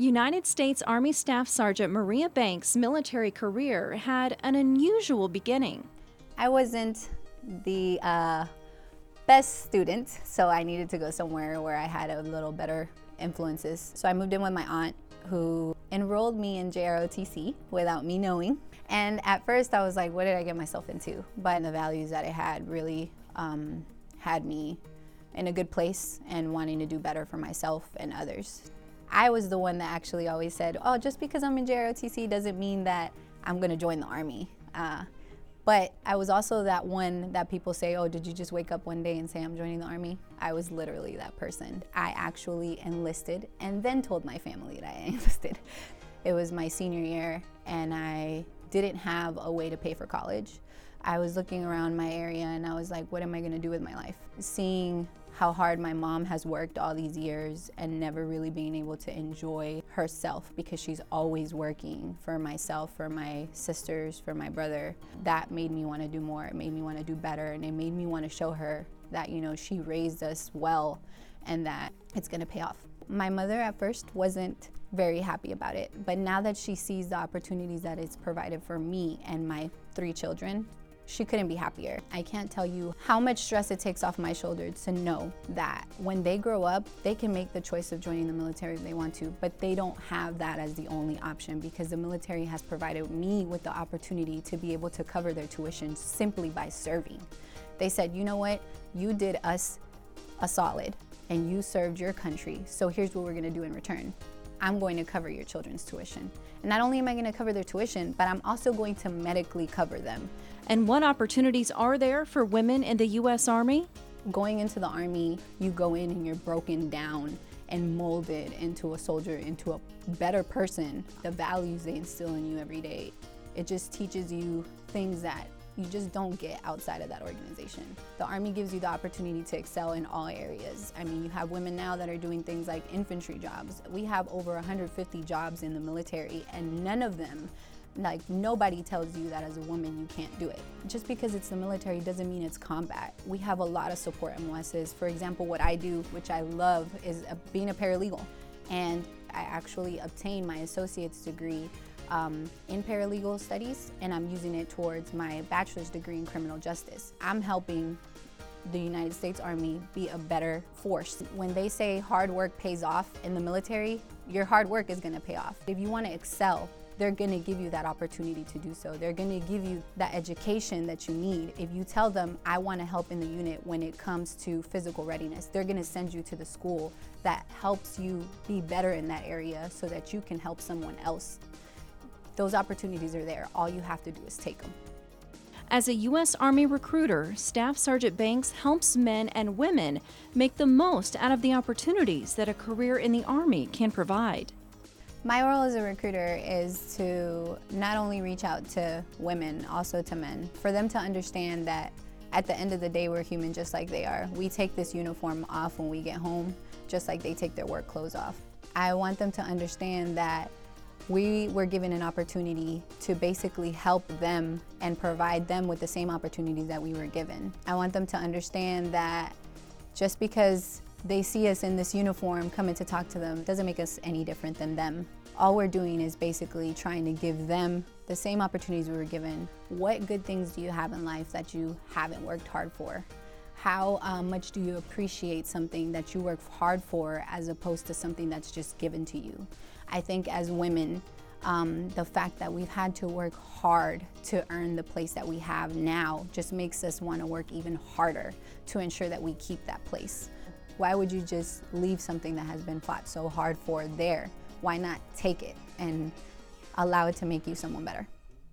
United States Army Staff Sergeant Maria Banks' military career had an unusual beginning. I wasn't the best student, so I needed to go somewhere where I had a little better influences. So I moved in with my aunt, who enrolled me in JROTC without me knowing. And at first I was like, what did I get myself into? But the values that it had really had me in a good place and wanting to do better for myself and others. I was the one that actually always said, oh, just because I'm in JROTC doesn't mean that I'm gonna join the Army. But I was also that one that people say, oh, did you just wake up one day and say I'm joining the Army? I was literally that person. I actually enlisted and then told my family that I enlisted. It was my senior year and I didn't have a way to pay for college. I was looking around my area and I was like, what am I gonna do with my life? Seeing how hard my mom has worked all these years and never really being able to enjoy herself because she's always working for myself, for my sisters, for my brother. That made me want to do more. It made me want to do better, and it made me want to show her that, you know, she raised us well and that it's gonna pay off. My mother at first wasn't very happy about it, but now that she sees the opportunities that it's provided for me and my 3 children, she couldn't be happier. I can't tell you how much stress it takes off my shoulders to know that when they grow up, they can make the choice of joining the military if they want to, but they don't have that as the only option because the military has provided me with the opportunity to be able to cover their tuition simply by serving. They said, you know what, you did us a solid and you served your country, so here's what we're gonna do in return. I'm going to cover your children's tuition. And not only am I going to cover their tuition, but I'm also going to medically cover them. And what opportunities are there for women in the U.S. Army? Going into the Army, you go in and you're broken down and molded into a soldier, into a better person. The values they instill in you every day, it just teaches you things that you just don't get outside of that organization. The Army gives you the opportunity to excel in all areas. I mean, you have women now that are doing things like infantry jobs. We have over 150 jobs in the military, and none of them, like nobody tells you that as a woman you can't do it. Just because it's the military doesn't mean it's combat. We have a lot of support MOSs. For example, what I do, which I love, is being a paralegal. And I actually obtained my associate's degree in paralegal studies, and I'm using it towards my bachelor's degree in criminal justice. I'm helping the United States Army be a better force. When they say hard work pays off in the military, your hard work is gonna pay off. If you wanna excel, they're gonna give you that opportunity to do so. They're gonna give you that education that you need. If you tell them, I wanna help in the unit when it comes to physical readiness, they're gonna send you to the school that helps you be better in that area so that you can help someone else. Those opportunities are there. All you have to do is take them. As a U.S. Army recruiter, Staff Sergeant Banks helps men and women make the most out of the opportunities that a career in the Army can provide. My role as a recruiter is to not only reach out to women, also to men, for them to understand that at the end of the day, we're human just like they are. We take this uniform off when we get home, just like they take their work clothes off. I want them to understand that we were given an opportunity to basically help them and provide them with the same opportunities that we were given. I want them to understand that just because they see us in this uniform coming to talk to them doesn't make us any different than them. All we're doing is basically trying to give them the same opportunities we were given. What good things do you have in life that you haven't worked hard for? How much do you appreciate something that you work hard for as opposed to something that's just given to you? I think as women, the fact that we've had to work hard to earn the place that we have now just makes us want to work even harder to ensure that we keep that place. Why would you just leave something that has been fought so hard for there? Why not take it and allow it to make you someone better?